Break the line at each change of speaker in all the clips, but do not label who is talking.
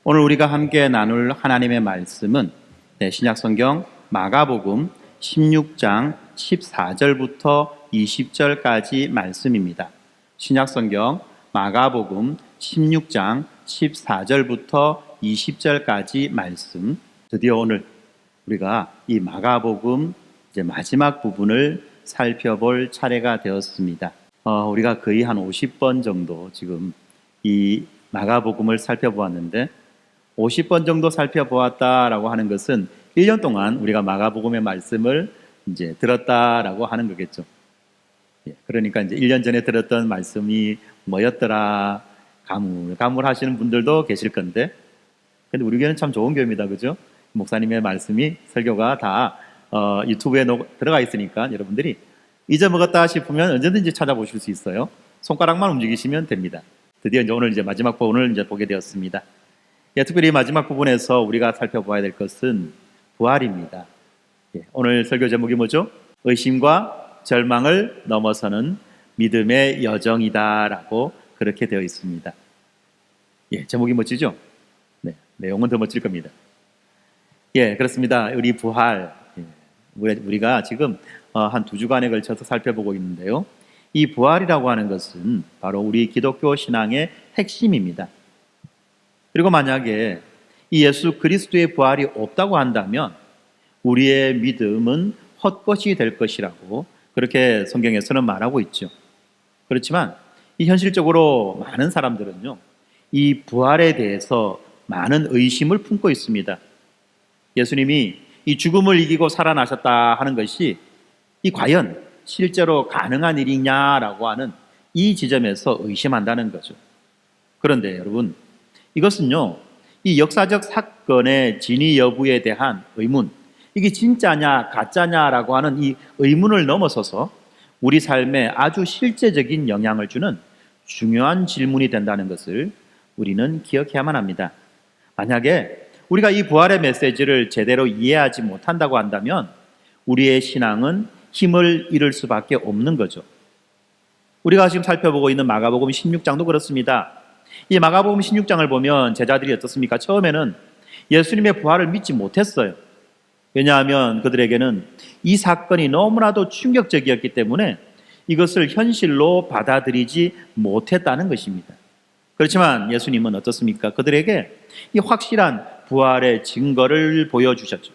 오늘 우리가 함께 나눌 하나님의 말씀은 신약성경 마가복음 16장 14절부터 20절까지 말씀입니다. 신약성경 마가복음 16장 14절부터 20절까지 말씀. 드디어 오늘 우리가 이 마가복음 마지막 부분을 살펴볼 차례가 되었습니다. 우리가 거의 한 50번 정도 지금 이 마가복음을 살펴보았는데 50번 정도 살펴보았다라고 하는 것은 1년 동안 우리가 마가복음의 말씀을 들었다라고 하는 거겠죠. 그러니까 1년 전에 들었던 말씀이 뭐였더라 가물가물하시는 분들도 계실 건데, 근데 우리 교회는 참 좋은 교회입니다, 그죠? 목사님의 말씀이 설교가 다 유튜브에 들어가 있으니까 여러분들이 잊어먹었다 싶으면 언제든지 찾아보실 수 있어요. 손가락만 움직이시면 됩니다. 드디어 오늘 마지막 부분을 보게 되었습니다. 특별히 마지막 부분에서 우리가 살펴봐야 될 것은 부활입니다. 오늘 설교 제목이 뭐죠? 의심과 절망을 넘어서는 믿음의 여정이다라고 그렇게 되어 있습니다. 제목이 멋지죠? 내용은 더 멋질 겁니다. 그렇습니다. 우리 부활, 우리가 지금 한 2주간에 걸쳐서 살펴보고 있는데요. 이 부활이라고 하는 것은 바로 우리 기독교 신앙의 핵심입니다. 그리고 만약에 이 예수 그리스도의 부활이 없다고 한다면 우리의 믿음은 헛것이 될 것이라고 그렇게 성경에서는 말하고 있죠. 그렇지만 이 현실적으로 많은 사람들은요, 이 부활에 대해서 많은 의심을 품고 있습니다. 예수님이 이 죽음을 이기고 살아나셨다 하는 것이 이 과연 실제로 가능한 일이냐라고 하는 이 지점에서 의심한다는 거죠. 그런데 여러분, 이것은요, 이 역사적 사건의 진위 여부에 대한 의문, 이게 진짜냐 가짜냐라고 하는 이 의문을 넘어서서 우리 삶에 아주 실제적인 영향을 주는 중요한 질문이 된다는 것을 우리는 기억해야만 합니다. 만약에 우리가 이 부활의 메시지를 제대로 이해하지 못한다고 한다면 우리의 신앙은 힘을 잃을 수밖에 없는 거죠. 우리가 지금 살펴보고 있는 마가복음 16장도 그렇습니다. 이 마가복음 16장을 보면 제자들이 어떻습니까? 처음에는 예수님의 부활을 믿지 못했어요. 왜냐하면 그들에게는 이 사건이 너무나도 충격적이었기 때문에 이것을 현실로 받아들이지 못했다는 것입니다. 그렇지만 예수님은 어떻습니까? 그들에게 이 확실한 부활의 증거를 보여주셨죠.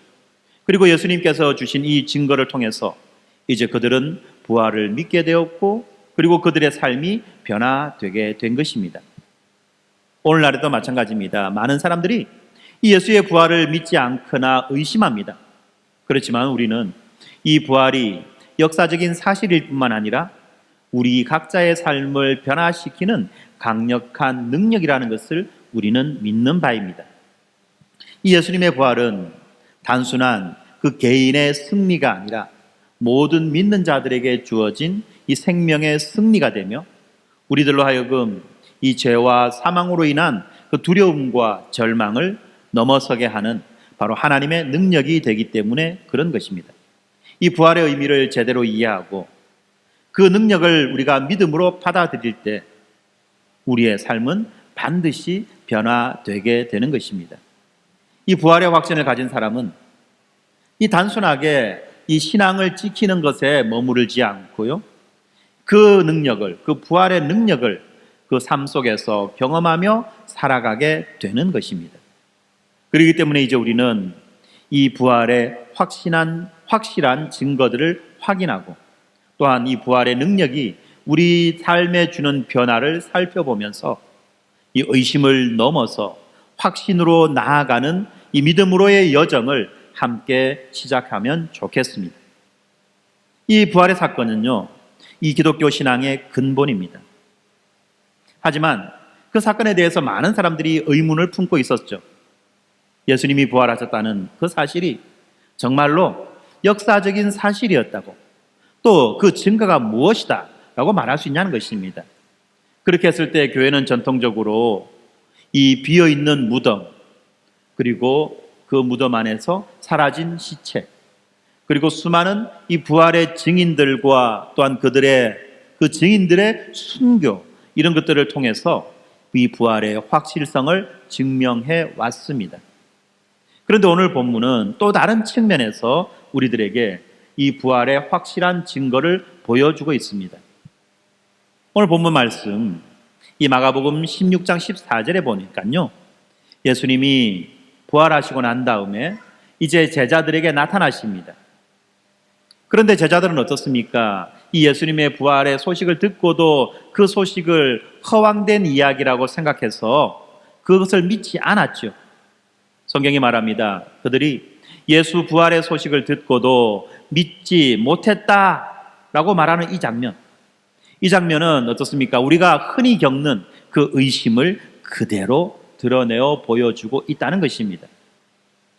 그리고 예수님께서 주신 이 증거를 통해서 이제 그들은 부활을 믿게 되었고, 그리고 그들의 삶이 변화되게 된 것입니다. 오늘날에도 마찬가지입니다. 많은 사람들이 이 예수의 부활을 믿지 않거나 의심합니다. 그렇지만 우리는 이 부활이 역사적인 사실일 뿐만 아니라 우리 각자의 삶을 변화시키는 강력한 능력이라는 것을 우리는 믿는 바입니다. 이 예수님의 부활은 단순한 그 개인의 승리가 아니라 모든 믿는 자들에게 주어진 이 생명의 승리가 되며, 우리들로 하여금 이 죄와 사망으로 인한 그 두려움과 절망을 넘어서게 하는 바로 하나님의 능력이 되기 때문에 그런 것입니다. 이 부활의 의미를 제대로 이해하고 그 능력을 우리가 믿음으로 받아들일 때 우리의 삶은 반드시 변화되게 되는 것입니다. 이 부활의 확신을 가진 사람은 이 단순하게 이 신앙을 지키는 것에 머무르지 않고요, 그 능력을, 그 부활의 능력을 그 삶 속에서 경험하며 살아가게 되는 것입니다. 그렇기 때문에 이제 우리는 이 부활의 확실한 증거들을 확인하고, 또한 이 부활의 능력이 우리 삶에 주는 변화를 살펴보면서 이 의심을 넘어서 확신으로 나아가는 이 믿음으로의 여정을 함께 시작하면 좋겠습니다. 이 부활의 사건은요, 이 기독교 신앙의 근본입니다. 하지만 그 사건에 대해서 많은 사람들이 의문을 품고 있었죠. 예수님이 부활하셨다는 그 사실이 정말로 역사적인 사실이었다고, 또 그 증거가 무엇이다 라고 말할 수 있냐는 것입니다. 그렇게 했을 때 교회는 전통적으로 이 비어있는 무덤, 그리고 그 무덤 안에서 사라진 시체, 그리고 수많은 이 부활의 증인들과 또한 그들의 그 증인들의 순교, 이런 것들을 통해서 이 부활의 확실성을 증명해 왔습니다. 그런데 오늘 본문은 또 다른 측면에서 우리들에게 이 부활의 확실한 증거를 보여주고 있습니다. 오늘 본문 말씀, 이 마가복음 16장 14절에 보니까요, 예수님이 부활하시고 난 다음에 이제 제자들에게 나타나십니다. 그런데 제자들은 어떻습니까? 이 예수님의 부활의 소식을 듣고도 그 소식을 허황된 이야기라고 생각해서 그것을 믿지 않았죠. 성경이 말합니다. 그들이 예수 부활의 소식을 듣고도 믿지 못했다라고 말하는 이 장면. 이 장면은 어떻습니까? 우리가 흔히 겪는 그 의심을 그대로 드러내어 보여주고 있다는 것입니다.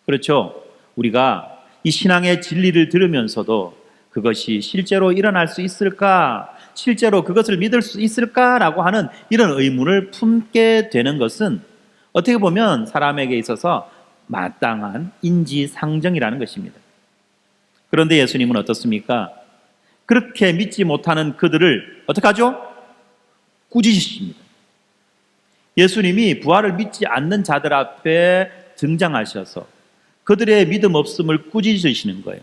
그렇죠? 우리가 이 신앙의 진리를 들으면서도 그것이 실제로 일어날 수 있을까? 실제로 그것을 믿을 수 있을까라고 하는 이런 의문을 품게 되는 것은 어떻게 보면 사람에게 있어서 마땅한 인지상정이라는 것입니다. 그런데 예수님은 어떻습니까? 그렇게 믿지 못하는 그들을 어떻게 하죠? 꾸짖으십니다. 예수님이 부활을 믿지 않는 자들 앞에 등장하셔서 그들의 믿음 없음을 꾸짖으시는 거예요.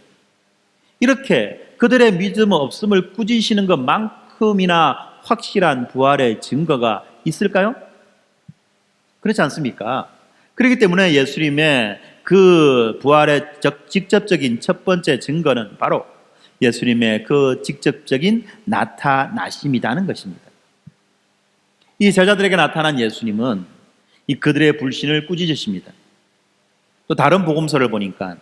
이렇게 그들의 믿음 없음을 꾸짖으시는 것만큼이나 확실한 부활의 증거가 있을까요? 그렇지 않습니까? 그렇기 때문에 예수님의 그 부활의 직접적인 첫 번째 증거는 바로 예수님의 그 직접적인 나타나심이라는 것입니다. 이 제자들에게 나타난 예수님은 이 그들의 불신을 꾸짖으십니다. 또 다른 복음서를 보니까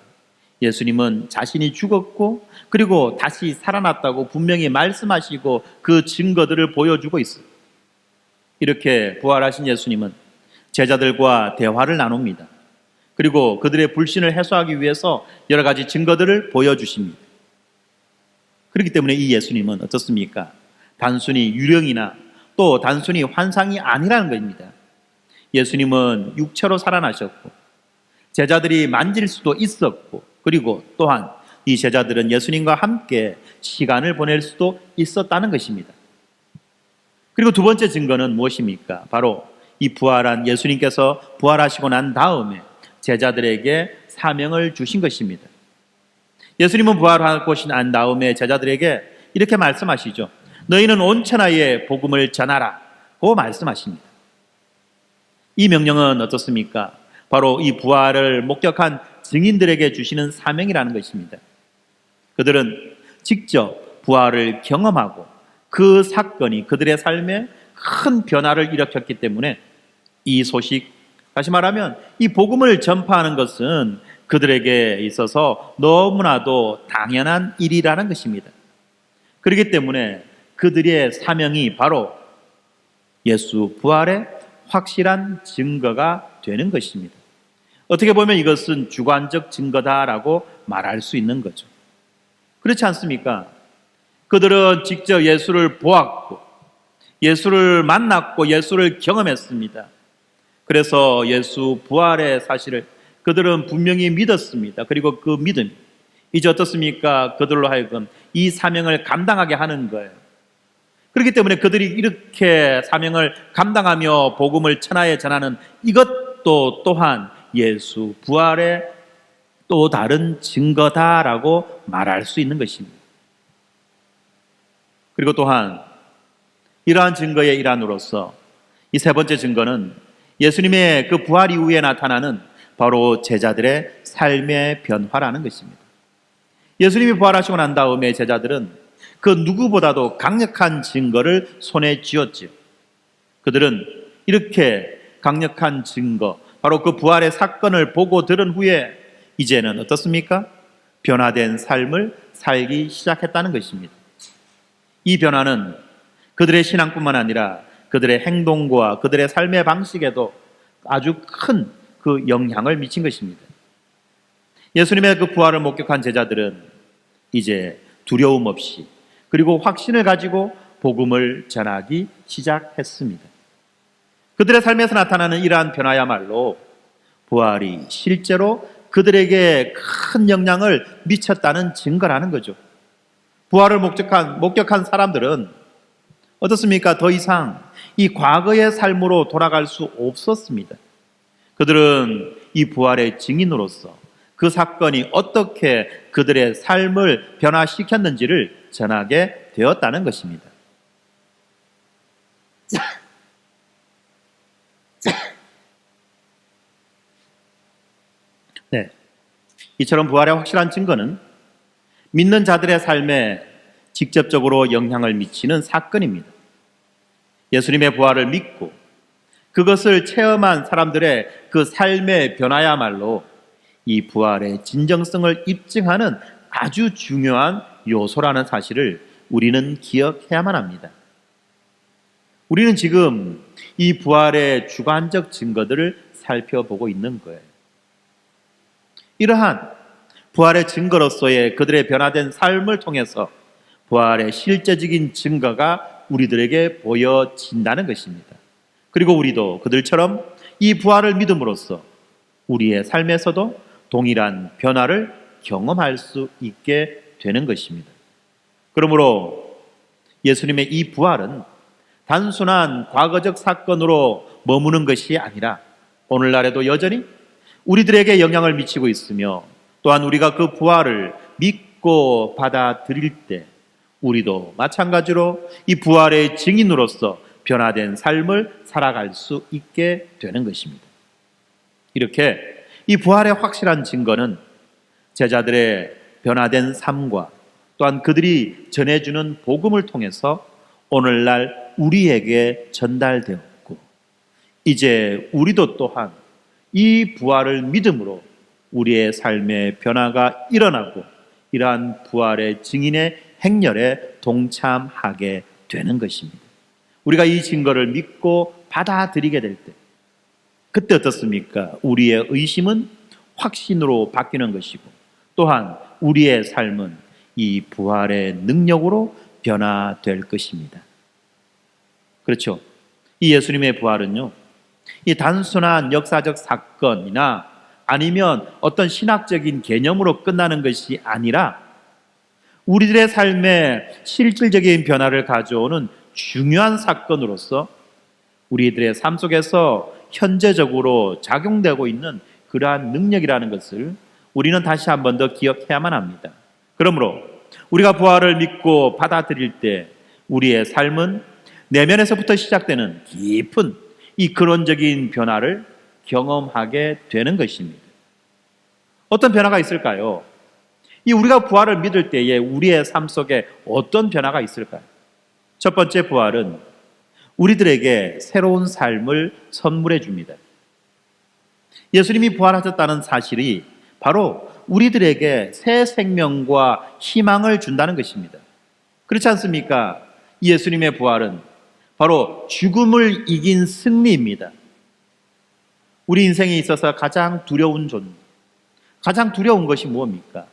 예수님은 자신이 죽었고 그리고 다시 살아났다고 분명히 말씀하시고 그 증거들을 보여주고 있어요. 이렇게 부활하신 예수님은 제자들과 대화를 나눕니다. 그리고 그들의 불신을 해소하기 위해서 여러 가지 증거들을 보여주십니다. 그렇기 때문에 이 예수님은 어떻습니까? 단순히 유령이나 또 단순히 환상이 아니라는 것입니다. 예수님은 육체로 살아나셨고 제자들이 만질 수도 있었고 그리고 또한 이 제자들은 예수님과 함께 시간을 보낼 수도 있었다는 것입니다. 그리고 두 번째 증거는 무엇입니까? 바로 이 부활한 예수님께서 부활하시고 난 다음에 제자들에게 사명을 주신 것입니다. 예수님은 부활하고 난 다음에 제자들에게 이렇게 말씀하시죠. 너희는 온 천하에 복음을 전하라 고 말씀하십니다. 이 명령은 어떻습니까? 바로 이 부활을 목격한 증인들에게 주시는 사명이라는 것입니다. 그들은 직접 부활을 경험하고 그 사건이 그들의 삶에 큰 변화를 일으켰기 때문에 이 소식, 다시 말하면 이 복음을 전파하는 것은 그들에게 있어서 너무나도 당연한 일이라는 것입니다. 그렇기 때문에 그들의 사명이 바로 예수 부활의 확실한 증거가 되는 것입니다. 어떻게 보면 이것은 주관적 증거다라고 말할 수 있는 거죠. 그렇지 않습니까? 그들은 직접 예수를 보았고 예수를 만났고 예수를 경험했습니다. 그래서 예수 부활의 사실을 그들은 분명히 믿었습니다. 그리고 그 믿음이 이제 어떻습니까? 그들로 하여금 이 사명을 감당하게 하는 거예요. 그렇기 때문에 그들이 이렇게 사명을 감당하며 복음을 천하에 전하는 이것도 또한 예수 부활의 또 다른 증거다라고 말할 수 있는 것입니다. 그리고 또한 이러한 증거의 일환으로서 이 세 번째 증거는 예수님의 그 부활 이후에 나타나는 바로 제자들의 삶의 변화라는 것입니다. 예수님이 부활하시고 난 다음에 제자들은 그 누구보다도 강력한 증거를 손에 쥐었지요. 그들은 이렇게 강력한 증거, 바로 그 부활의 사건을 보고 들은 후에 이제는 어떻습니까? 변화된 삶을 살기 시작했다는 것입니다. 이 변화는 그들의 신앙뿐만 아니라 그들의 행동과 그들의 삶의 방식에도 아주 큰 그 영향을 미친 것입니다. 예수님의 그 부활을 목격한 제자들은 이제 두려움 없이 그리고 확신을 가지고 복음을 전하기 시작했습니다. 그들의 삶에서 나타나는 이러한 변화야말로 부활이 실제로 그들에게 큰 영향을 미쳤다는 증거라는 거죠. 부활을 목격한 사람들은 어떻습니까? 더 이상 이 과거의 삶으로 돌아갈 수 없었습니다. 그들은 이 부활의 증인으로서 그 사건이 어떻게 그들의 삶을 변화시켰는지를 전하게 되었다는 것입니다. 네. 이처럼 부활의 확실한 증거는 믿는 자들의 삶에 직접적으로 영향을 미치는 사건입니다. 예수님의 부활을 믿고 그것을 체험한 사람들의 그 삶의 변화야말로 이 부활의 진정성을 입증하는 아주 중요한 요소라는 사실을 우리는 기억해야만 합니다. 우리는 지금 이 부활의 주관적 증거들을 살펴보고 있는 거예요. 이러한 부활의 증거로서의 그들의 변화된 삶을 통해서 부활의 실제적인 증거가 우리들에게 보여진다는 것입니다. 그리고 우리도 그들처럼 이 부활을 믿음으로써 우리의 삶에서도 동일한 변화를 경험할 수 있게 되는 것입니다. 그러므로 예수님의 이 부활은 단순한 과거적 사건으로 머무는 것이 아니라 오늘날에도 여전히 우리들에게 영향을 미치고 있으며 또한 우리가 그 부활을 믿고 받아들일 때 우리도 마찬가지로 이 부활의 증인으로서 변화된 삶을 살아갈 수 있게 되는 것입니다. 이렇게 이 부활의 확실한 증거는 제자들의 변화된 삶과 또한 그들이 전해주는 복음을 통해서 오늘날 우리에게 전달되었고 이제 우리도 또한 이 부활을 믿음으로 우리의 삶의 변화가 일어나고 이러한 부활의 증인의 행렬에 동참하게 되는 것입니다. 우리가 이 증거를 믿고 받아들이게 될 때 그때 어떻습니까? 우리의 의심은 확신으로 바뀌는 것이고 또한 우리의 삶은 이 부활의 능력으로 변화될 것입니다. 그렇죠? 이 예수님의 부활은요, 이 단순한 역사적 사건이나 아니면 어떤 신학적인 개념으로 끝나는 것이 아니라 우리들의 삶에 실질적인 변화를 가져오는 중요한 사건으로서 우리들의 삶 속에서 현재적으로 작용되고 있는 그러한 능력이라는 것을 우리는 다시 한 번 더 기억해야만 합니다. 그러므로 우리가 부활을 믿고 받아들일 때 우리의 삶은 내면에서부터 시작되는 깊은 이 근원적인 변화를 경험하게 되는 것입니다. 어떤 변화가 있을까요? 이 우리가 부활을 믿을 때에 우리의 삶 속에 어떤 변화가 있을까요? 첫 번째 부활은 우리들에게 새로운 삶을 선물해 줍니다. 예수님이 부활하셨다는 사실이 바로 우리들에게 새 생명과 희망을 준다는 것입니다. 그렇지 않습니까? 예수님의 부활은 바로 죽음을 이긴 승리입니다. 우리 인생에 있어서 가장 두려운 존재, 가장 두려운 것이 무엇입니까?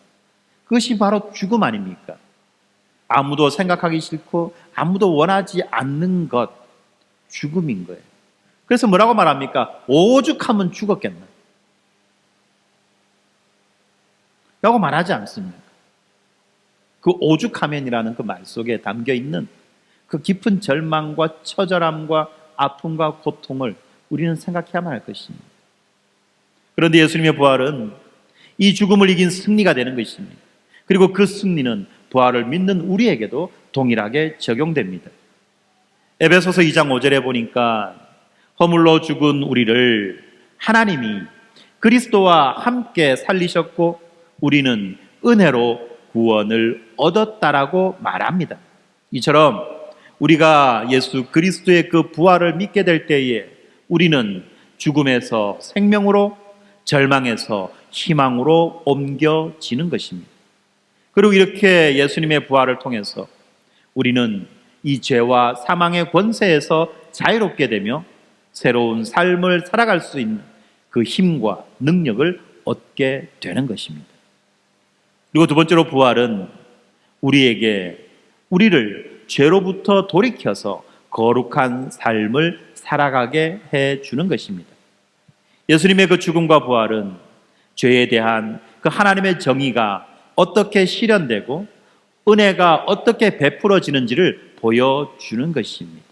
그것이 바로 죽음 아닙니까? 아무도 생각하기 싫고 아무도 원하지 않는 것, 죽음인 거예요. 그래서 뭐라고 말합니까? 오죽하면 죽었겠나? 라고 말하지 않습니까? 그 오죽하면이라는 그 말 속에 담겨 있는 그 깊은 절망과 처절함과 아픔과 고통을 우리는 생각해야만 할 것입니다. 그런데 예수님의 부활은 이 죽음을 이긴 승리가 되는 것입니다. 그리고 그 승리는 부활을 믿는 우리에게도 동일하게 적용됩니다. 에베소서 2장 5절에 보니까 허물로 죽은 우리를 하나님이 그리스도와 함께 살리셨고 우리는 은혜로 구원을 얻었다라고 말합니다. 이처럼 우리가 예수 그리스도의 그 부활을 믿게 될 때에 우리는 죽음에서 생명으로, 절망에서 희망으로 옮겨지는 것입니다. 그리고 이렇게 예수님의 부활을 통해서 우리는 이 죄와 사망의 권세에서 자유롭게 되며 새로운 삶을 살아갈 수 있는 그 힘과 능력을 얻게 되는 것입니다. 그리고 두 번째로 부활은 우리를 죄로부터 돌이켜서 거룩한 삶을 살아가게 해주는 것입니다. 예수님의 그 죽음과 부활은 죄에 대한 그 하나님의 정의가 어떻게 실현되고 은혜가 어떻게 베풀어지는지를 보여주는 것입니다.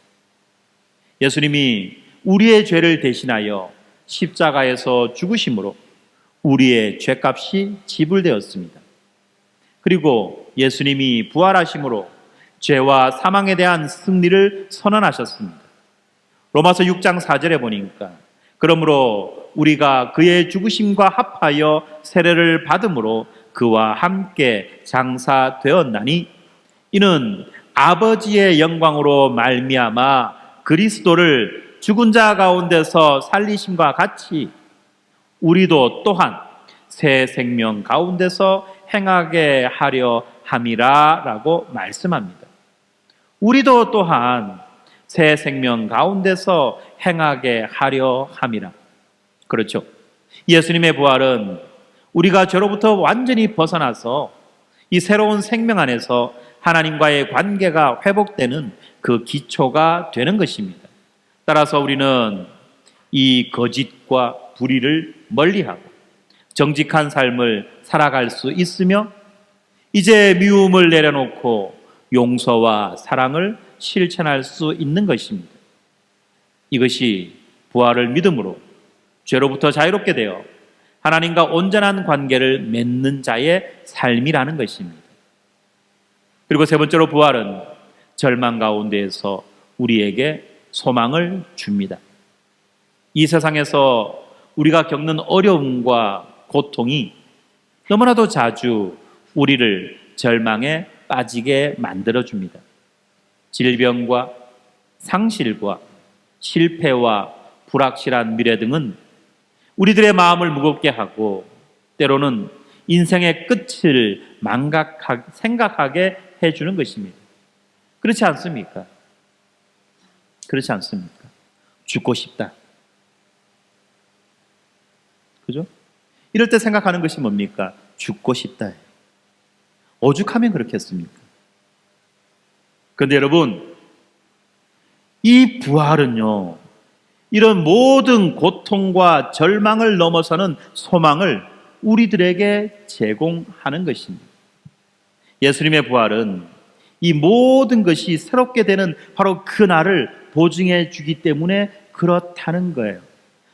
예수님이 우리의 죄를 대신하여 십자가에서 죽으심으로 우리의 죄값이 지불되었습니다. 그리고 예수님이 부활하심으로 죄와 사망에 대한 승리를 선언하셨습니다. 로마서 6장 4절에 보니까 그러므로 우리가 그의 죽으심과 합하여 세례를 받음으로 그와 함께 장사되었나니 이는 아버지의 영광으로 말미암아 그리스도를 죽은 자 가운데서 살리심과 같이 우리도 또한 새 생명 가운데서 행하게 하려 함이라 라고 말씀합니다. 우리도 또한 새 생명 가운데서 행하게 하려 함이라. 그렇죠. 예수님의 부활은 우리가 죄로부터 완전히 벗어나서 이 새로운 생명 안에서 하나님과의 관계가 회복되는 그 기초가 되는 것입니다. 따라서 우리는 이 거짓과 불의를 멀리하고 정직한 삶을 살아갈 수 있으며 이제 미움을 내려놓고 용서와 사랑을 실천할 수 있는 것입니다. 이것이 부활을 믿음으로 죄로부터 자유롭게 되어 하나님과 온전한 관계를 맺는 자의 삶이라는 것입니다. 그리고 세 번째로 부활은 절망 가운데에서 우리에게 소망을 줍니다. 이 세상에서 우리가 겪는 어려움과 고통이 너무나도 자주 우리를 절망에 빠지게 만들어줍니다. 질병과 상실과 실패와 불확실한 미래 등은 우리들의 마음을 무겁게 하고 때로는 인생의 끝을 생각하게 해주는 것입니다. 그렇지 않습니까? 그렇지 않습니까? 죽고 싶다. 그죠? 이럴 때 생각하는 것이 뭡니까? 죽고 싶다. 오죽하면 그렇겠습니까? 그런데 여러분, 이 부활은요, 이런 모든 고통과 절망을 넘어서는 소망을 우리들에게 제공하는 것입니다. 예수님의 부활은 이 모든 것이 새롭게 되는 바로 그 날을 보증해 주기 때문에 그렇다는 거예요.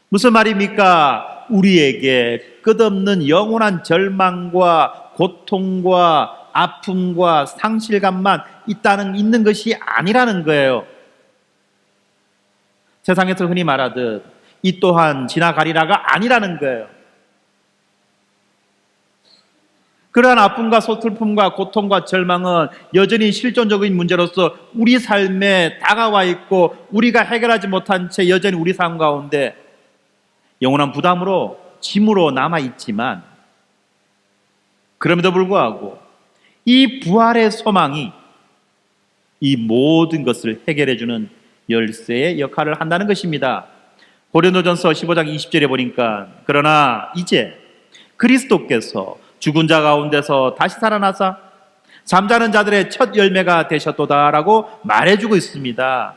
무슨 말입니까? 우리에게 끝없는 영원한 절망과 고통과 아픔과 상실감만 있는 것이 아니라는 거예요. 세상에서 흔히 말하듯 이 또한 지나가리라가 아니라는 거예요. 그러한 아픔과 소슬픔과 고통과 절망은 여전히 실존적인 문제로서 우리 삶에 다가와 있고 우리가 해결하지 못한 채 여전히 우리 삶 가운데 영원한 부담으로 짐으로 남아있지만 그럼에도 불구하고 이 부활의 소망이 이 모든 것을 해결해주는 열쇠의 역할을 한다는 것입니다. 고린도전서 15장 20절에 보니까 그러나 이제 그리스도께서 죽은 자 가운데서 다시 살아나사 잠자는 자들의 첫 열매가 되셨도다라고 말해주고 있습니다.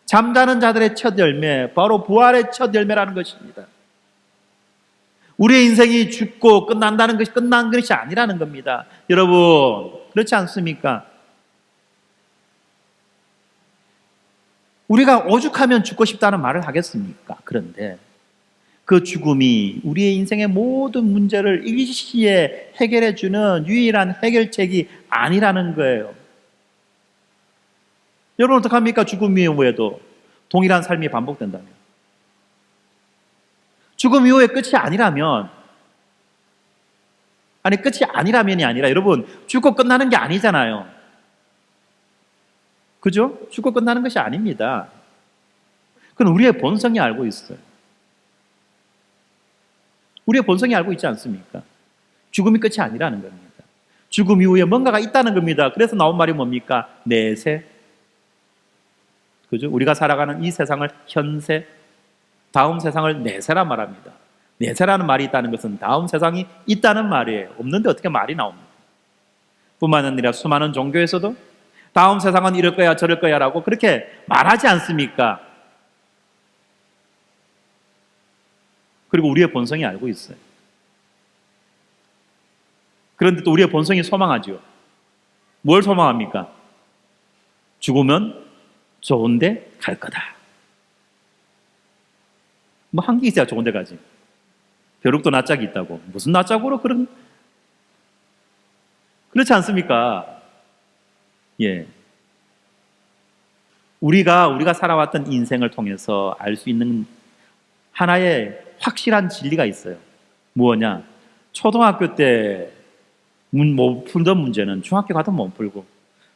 잠자는 자들의 첫 열매, 바로 부활의 첫 열매라는 것입니다. 우리의 인생이 죽고 끝난다는 것이 끝난 것이 아니라는 겁니다. 여러분, 그렇지 않습니까? 우리가 오죽하면 죽고 싶다는 말을 하겠습니까? 그런데 그 죽음이 우리의 인생의 모든 문제를 일시에 해결해주는 유일한 해결책이 아니라는 거예요. 여러분 어떡합니까? 죽음 이후에도 동일한 삶이 반복된다면, 죽음 이후에 끝이 아니라면, 끝이 아니라면이 아니라 여러분 죽고 끝나는 게 아니잖아요. 그죠? 죽고 끝나는 것이 아닙니다. 그건 우리의 본성이 알고 있어요. 우리의 본성이 알고 있지 않습니까? 죽음이 끝이 아니라는 겁니다. 죽음 이후에 뭔가가 있다는 겁니다. 그래서 나온 말이 뭡니까? 내세. 그죠? 우리가 살아가는 이 세상을 현세, 다음 세상을 내세란 말합니다. 내세라는 말이 있다는 것은 다음 세상이 있다는 말이에요. 없는데 어떻게 말이 나옵니까? 뿐만 아니라 수많은 종교에서도 다음 세상은 이럴 거야 저럴 거야 라고 그렇게 말하지 않습니까? 그리고 우리의 본성이 알고 있어요. 그런데 또 우리의 본성이 소망하죠. 뭘 소망합니까? 죽으면 좋은데 갈 거다. 뭐 한 개 있어야 좋은 데 가지. 벼룩도 낯짝이 있다고. 무슨 낯짝으로 그렇지 않습니까? 예. 우리가 살아왔던 인생을 통해서 알 수 있는 하나의 확실한 진리가 있어요. 뭐냐? 초등학교 때 못 풀던 문제는 중학교 가서 못 풀고,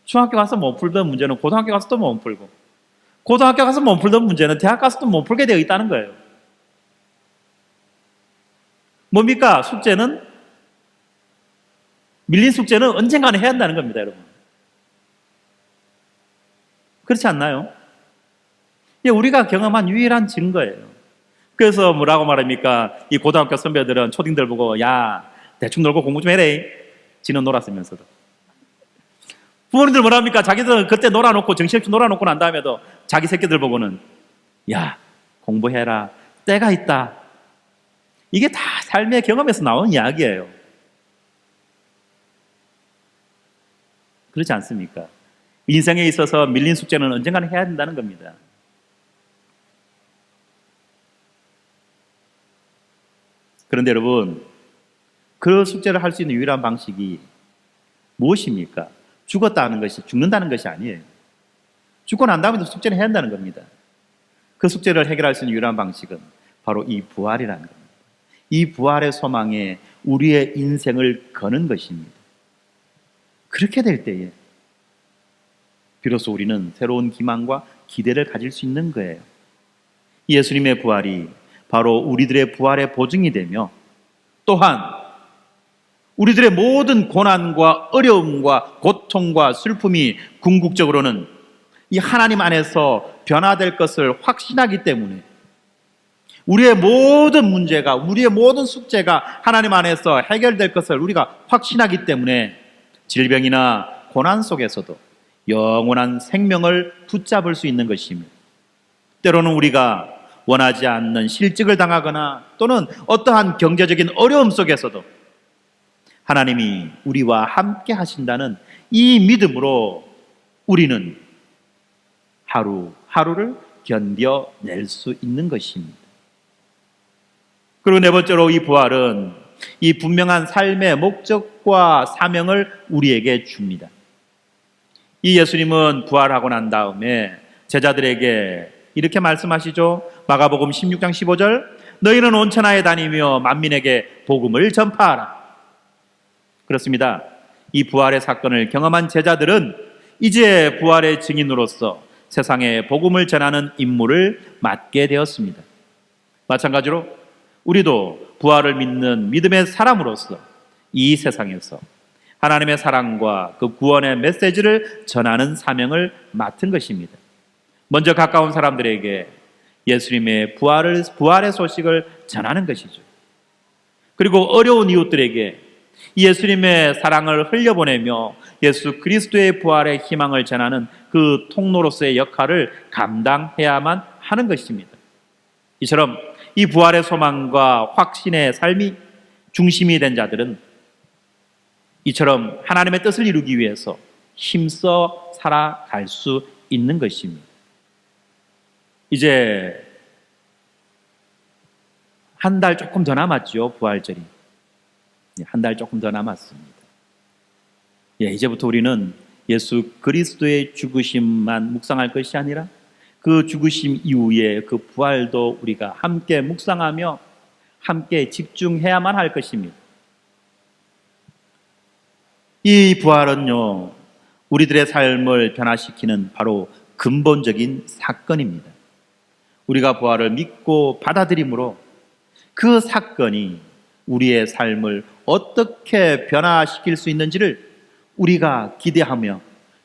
중학교 가서 못 풀던 문제는 고등학교 가서 또 못 풀고, 고등학교 가서 못 풀던 문제는 대학 가서 또 못 풀게 되어 있다는 거예요. 뭡니까? 밀린 숙제는 언젠가는 해야 한다는 겁니다, 여러분. 그렇지 않나요? 이게 우리가 경험한 유일한 증거예요. 그래서 뭐라고 말합니까? 이 고등학교 선배들은 초딩들 보고, 야, 대충 놀고 공부 좀 해래. 지는 놀았으면서도. 부모님들 뭐랍니까? 자기들은 그때 놀아놓고, 정신없이 놀아놓고 난 다음에도 자기 새끼들 보고는, 야, 공부해라. 때가 있다. 이게 다 삶의 경험에서 나온 이야기예요. 그렇지 않습니까? 인생에 있어서 밀린 숙제는 언젠가는 해야 된다는 겁니다. 그런데 여러분, 그 숙제를 할 수 있는 유일한 방식이 무엇입니까? 죽는다는 것이 아니에요. 죽고 난 다음에도 숙제를 해야 한다는 겁니다. 그 숙제를 해결할 수 있는 유일한 방식은 바로 이 부활이라는 겁니다. 이 부활의 소망에 우리의 인생을 거는 것입니다. 그렇게 될 때에 비로소 우리는 새로운 기망과 기대를 가질 수 있는 거예요. 예수님의 부활이 바로 우리들의 부활의 보증이 되며, 또한 우리들의 모든 고난과 어려움과 고통과 슬픔이 궁극적으로는 이 하나님 안에서 변화될 것을 확신하기 때문에, 우리의 모든 문제가, 우리의 모든 숙제가 하나님 안에서 해결될 것을 우리가 확신하기 때문에 질병이나 고난 속에서도 영원한 생명을 붙잡을 수 있는 것입니다. 때로는 우리가 원하지 않는 실직을 당하거나 또는 어떠한 경제적인 어려움 속에서도 하나님이 우리와 함께 하신다는 이 믿음으로 우리는 하루하루를 견뎌낼 수 있는 것입니다. 그리고 네 번째로, 이 부활은 이 분명한 삶의 목적과 사명을 우리에게 줍니다. 이 예수님은 부활하고 난 다음에 제자들에게 이렇게 말씀하시죠. 마가복음 16장 15절, 너희는 온 천하에 다니며 만민에게 복음을 전파하라. 그렇습니다. 이 부활의 사건을 경험한 제자들은 이제 부활의 증인으로서 세상에 복음을 전하는 임무를 맡게 되었습니다. 마찬가지로 우리도 부활을 믿는 믿음의 사람으로서 이 세상에서 하나님의 사랑과 그 구원의 메시지를 전하는 사명을 맡은 것입니다. 먼저 가까운 사람들에게 예수님의 부활의 소식을 전하는 것이죠. 그리고 어려운 이웃들에게 예수님의 사랑을 흘려보내며 예수 그리스도의 부활의 희망을 전하는 그 통로로서의 역할을 감당해야만 하는 것입니다. 이처럼 이 부활의 소망과 확신의 삶이 중심이 된 자들은 이처럼 하나님의 뜻을 이루기 위해서 힘써 살아갈 수 있는 것입니다. 이제 한 달 조금 더 남았죠. 부활절이. 한 달 조금 더 남았습니다. 이제부터 우리는 예수 그리스도의 죽으심만 묵상할 것이 아니라 그 죽으심 이후에 그 부활도 우리가 함께 묵상하며 함께 집중해야만 할 것입니다. 이 부활은요, 우리들의 삶을 변화시키는 바로 근본적인 사건입니다. 우리가 부활을 믿고 받아들임으로 그 사건이 우리의 삶을 어떻게 변화시킬 수 있는지를 우리가 기대하며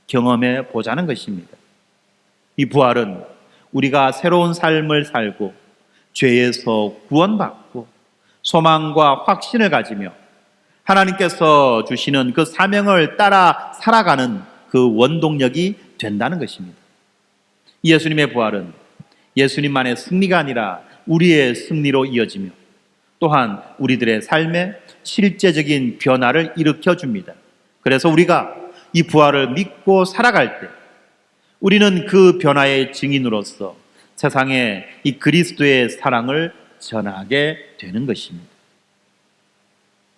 경험해 보자는 것입니다. 이 부활은 우리가 새로운 삶을 살고 죄에서 구원받고 소망과 확신을 가지며 하나님께서 주시는 그 사명을 따라 살아가는 그 원동력이 된다는 것입니다. 예수님의 부활은 예수님만의 승리가 아니라 우리의 승리로 이어지며 또한 우리들의 삶에 실제적인 변화를 일으켜 줍니다. 그래서 우리가 이 부활을 믿고 살아갈 때 우리는 그 변화의 증인으로서 세상에 이 그리스도의 사랑을 전하게 되는 것입니다.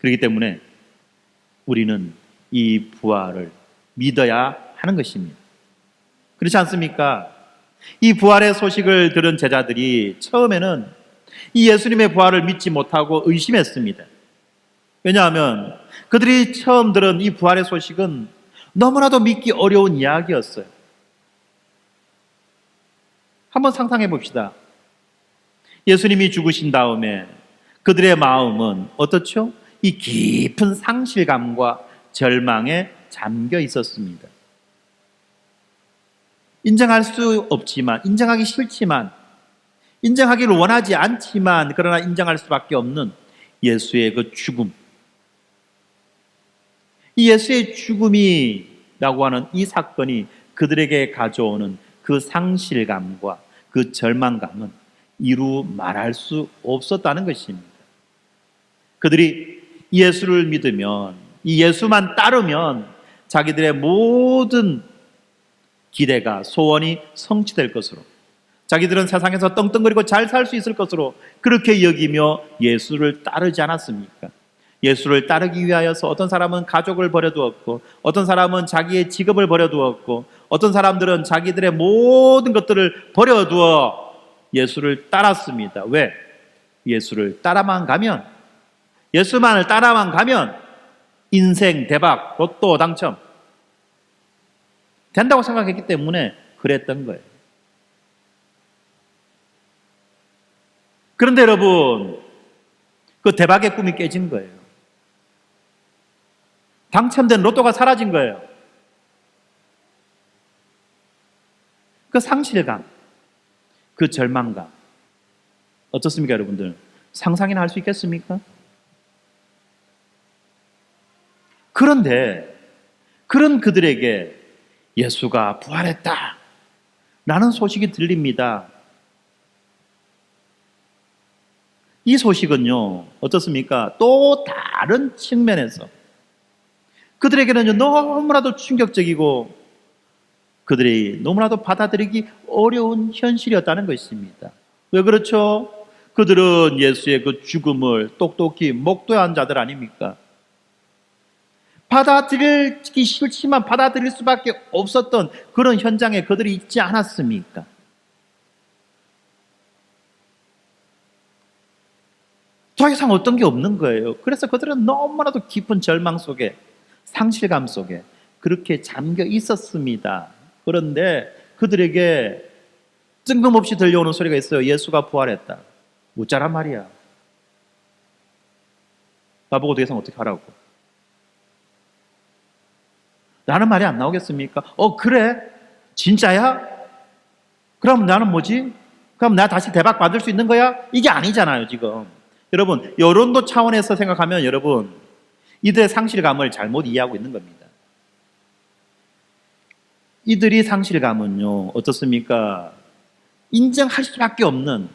그렇기 때문에 우리는 이 부활을 믿어야 하는 것입니다. 그렇지 않습니까? 이 부활의 소식을 들은 제자들이 처음에는 이 예수님의 부활을 믿지 못하고 의심했습니다. 왜냐하면 그들이 처음 들은 이 부활의 소식은 너무나도 믿기 어려운 이야기였어요. 한번 상상해 봅시다. 예수님이 죽으신 다음에 그들의 마음은 어떻죠? 이 깊은 상실감과 절망에 잠겨 있었습니다. 인정할 수 없지만, 인정하기 싫지만, 인정하기를 원하지 않지만, 그러나 인정할 수밖에 없는 예수의 그 죽음. 이 예수의 죽음이라고 하는 이 사건이 그들에게 가져오는 그 상실감과 그 절망감은 이루 말할 수 없었다는 것입니다. 그들이 예수를 믿으면, 이 예수만 따르면 자기들의 모든 기대가, 소원이 성취될 것으로, 자기들은 세상에서 떵떵거리고 잘 살 수 있을 것으로 그렇게 여기며 예수를 따르지 않았습니까? 예수를 따르기 위하여서 어떤 사람은 가족을 버려두었고, 어떤 사람은 자기의 직업을 버려두었고, 어떤 사람들은 자기들의 모든 것들을 버려두어 예수를 따랐습니다. 왜? 예수를 따라만 가면, 예수만을 따라만 가면 인생 대박, 로또 당첨 된다고 생각했기 때문에 그랬던 거예요. 그런데 여러분, 그 대박의 꿈이 깨진 거예요. 당첨된 로또가 사라진 거예요. 그 상실감, 그 절망감, 어떻습니까, 여러분들? 상상이나 할 수 있겠습니까? 그런데 그런 그들에게 예수가 부활했다 라는 소식이 들립니다. 이 소식은요, 어떻습니까? 또 다른 측면에서 그들에게는 너무나도 충격적이고 그들이 너무나도 받아들이기 어려운 현실이었다는 것입니다. 왜 그렇죠? 그들은 예수의 그 죽음을 똑똑히 목도한 자들 아닙니까? 받아들이기 싫지만 받아들일 수밖에 없었던 그런 현장에 그들이 있지 않았습니까? 더 이상 어떤 게 없는 거예요. 그래서 그들은 너무나도 깊은 절망 속에, 상실감 속에 그렇게 잠겨 있었습니다. 그런데 그들에게 뜬금없이 들려오는 소리가 있어요. 예수가 부활했다. 웃자란 말이야. 나보고 더 이상 어떻게 하라고. 라는 말이 안 나오겠습니까? 그래? 진짜야? 그럼 나는 뭐지? 그럼 나 다시 대박 받을 수 있는 거야? 이게 아니잖아요, 지금. 여러분, 여론도 차원에서 생각하면 여러분, 이들의 상실감을 잘못 이해하고 있는 겁니다. 이들이 상실감은요, 어떻습니까? 인정할 수밖에 없는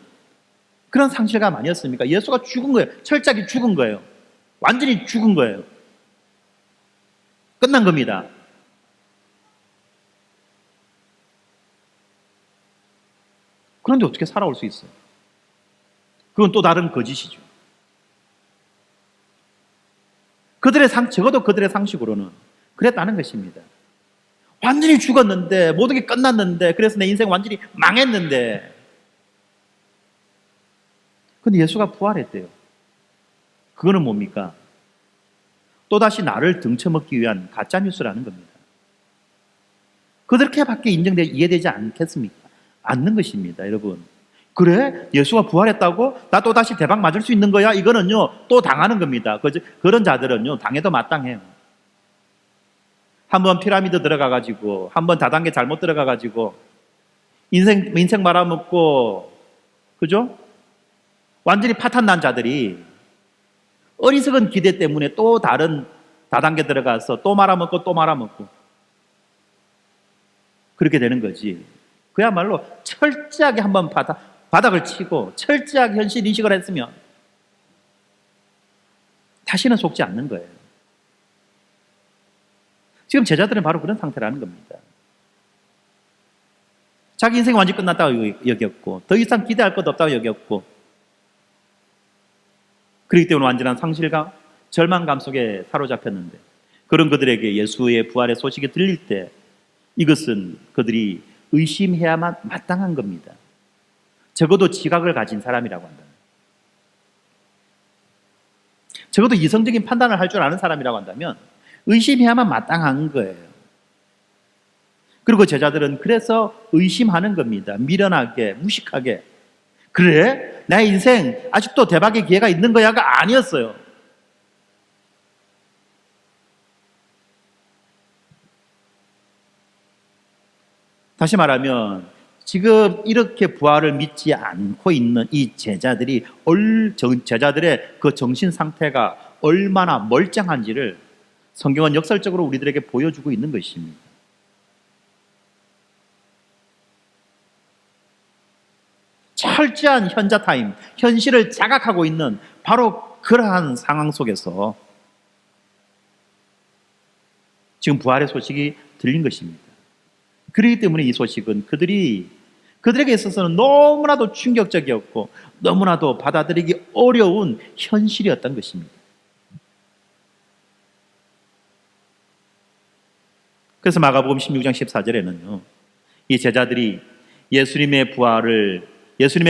그런 상실감 아니었습니까? 예수가 죽은 거예요. 철저하게 죽은 거예요. 완전히 죽은 거예요. 끝난 겁니다. 그런데 어떻게 살아올 수 있어요? 그건 또 다른 거짓이죠. 적어도 그들의 상식으로는 그랬다는 것입니다. 완전히 죽었는데, 모든 게 끝났는데, 그래서 내 인생 완전히 망했는데, 근데 예수가 부활했대요. 그거는 뭡니까? 또다시 나를 등쳐먹기 위한 가짜뉴스라는 겁니다. 그렇게밖에 이해되지 않겠습니까? 않는 것입니다, 여러분. 그래? 예수가 부활했다고? 나 또다시 대박 맞을 수 있는 거야? 이거는요, 또 당하는 겁니다. 그런 자들은요, 당해도 마땅해요. 한번 피라미드 들어가가지고, 한번 다단계 잘못 들어가가지고, 인생 말아먹고, 그죠? 완전히 파탄 난 자들이 어리석은 기대 때문에 또 다른 다단계 들어가서 또 말아먹고 또 말아먹고 그렇게 되는 거지. 그야말로 철저하게 한번 바닥을 치고 철저하게 현실 인식을 했으면 다시는 속지 않는 거예요. 지금 제자들은 바로 그런 상태라는 겁니다. 자기 인생이 완전히 끝났다고 여겼고 더 이상 기대할 것 없다고 여겼고 그렇기 때문에 완전한 상실감, 절망감 속에 사로잡혔는데, 그런 그들에게 예수의 부활의 소식이 들릴 때 이것은 그들이 의심해야만 마땅한 겁니다. 적어도 지각을 가진 사람이라고 한다면, 적어도 이성적인 판단을 할 줄 아는 사람이라고 한다면 의심해야만 마땅한 거예요. 그리고 제자들은 그래서 의심하는 겁니다. 미련하게, 무식하게. 그래? 나의 인생 아직도 대박의 기회가 있는 거야가 아니었어요. 다시 말하면 지금 이렇게 부활을 믿지 않고 있는 이 제자들의 그 정신 상태가 얼마나 멀쩡한지를 성경은 역설적으로 우리들에게 보여주고 있는 것입니다. 철저한 현자타임, 현실을 자각하고 있는 바로 그러한 상황 속에서 지금 부활의 소식이 들린 것입니다. 그렇기 때문에 이 소식은 그들에게 있어서는 너무나도 충격적이었고 너무나도 받아들이기 어려운 현실이었던 것입니다. 그래서 마가복음 16장 14절에는요, 이 제자들이 예수님의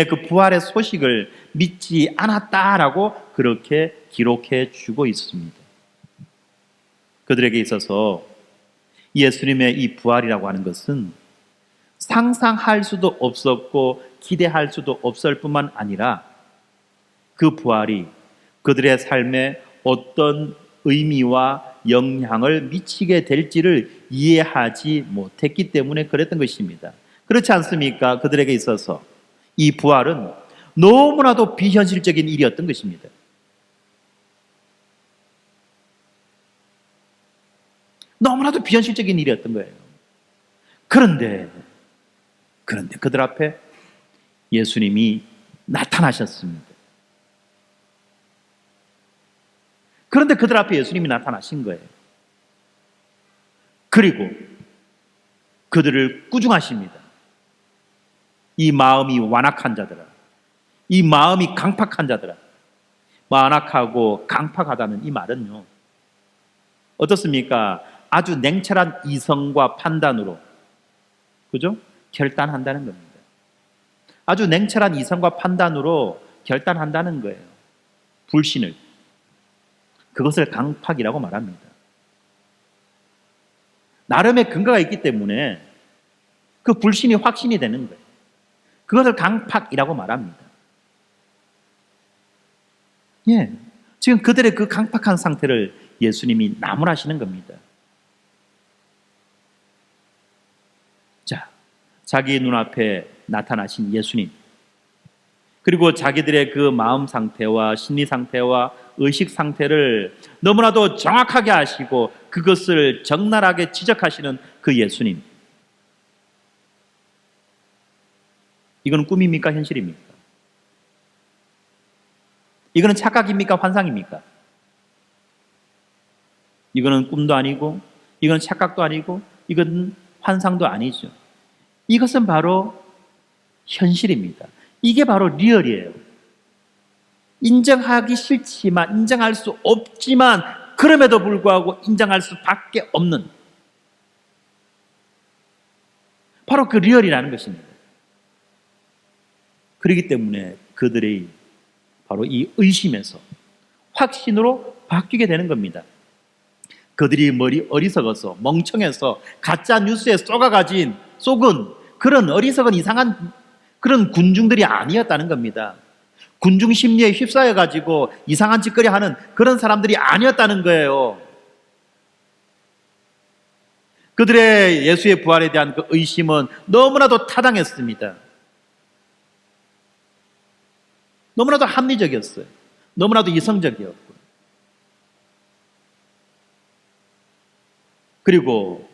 그 부활의 소식을 믿지 않았다라고 그렇게 기록해 주고 있습니다. 그들에게 있어서 예수님의 이 부활이라고 하는 것은 상상할 수도 없었고 기대할 수도 없을 뿐만 아니라 그 부활이 그들의 삶에 어떤 의미와 영향을 미치게 될지를 이해하지 못했기 때문에 그랬던 것입니다. 그렇지 않습니까? 그들에게 있어서 이 부활은 너무나도 비현실적인 일이었던 것입니다. 너무나도 비현실적인 일이었던 거예요. 그런데 그들 앞에 예수님이 나타나셨습니다. 그런데 그들 앞에 예수님이 나타나신 거예요. 그리고 그들을 꾸중하십니다. 이 마음이 완악한 자들아, 이 마음이 강팍한 자들아. 완악하고 강팍하다는 이 말은요, 어떻습니까? 아주 냉철한 이성과 판단으로, 그죠? 결단한다는 겁니다. 아주 냉철한 이성과 판단으로 결단한다는 거예요. 불신을. 그것을 강팍이라고 말합니다. 나름의 근거가 있기 때문에 그 불신이 확신이 되는 거예요. 그것을 강팍이라고 말합니다. 예, 지금 그들의 그 강팍한 상태를 예수님이 나무라시는 겁니다. 자, 자기 눈앞에 나타나신 예수님, 그리고 자기들의 그 마음 상태와 심리 상태와 의식 상태를 너무나도 정확하게 아시고 그것을 적나라하게 지적하시는 그 예수님, 이거는 꿈입니까? 현실입니까? 이거는 착각입니까? 환상입니까? 이거는 꿈도 아니고, 이건 착각도 아니고, 이건 환상도 아니죠. 이것은 바로 현실입니다. 이게 바로 리얼이에요. 인정하기 싫지만, 인정할 수 없지만, 그럼에도 불구하고 인정할 수밖에 없는 바로 그 리얼이라는 것입니다. 그렇기 때문에 그들의 바로 이 의심에서 확신으로 바뀌게 되는 겁니다. 그들이 머리 어리석어서 멍청해서 가짜 뉴스에 속은 그런 어리석은 이상한 그런 군중들이 아니었다는 겁니다. 군중 심리에 휩싸여 가지고 이상한 짓거리 하는 그런 사람들이 아니었다는 거예요. 그들의 예수의 부활에 대한 그 의심은 너무나도 타당했습니다. 너무나도 합리적이었어요. 너무나도 이성적이었고, 그리고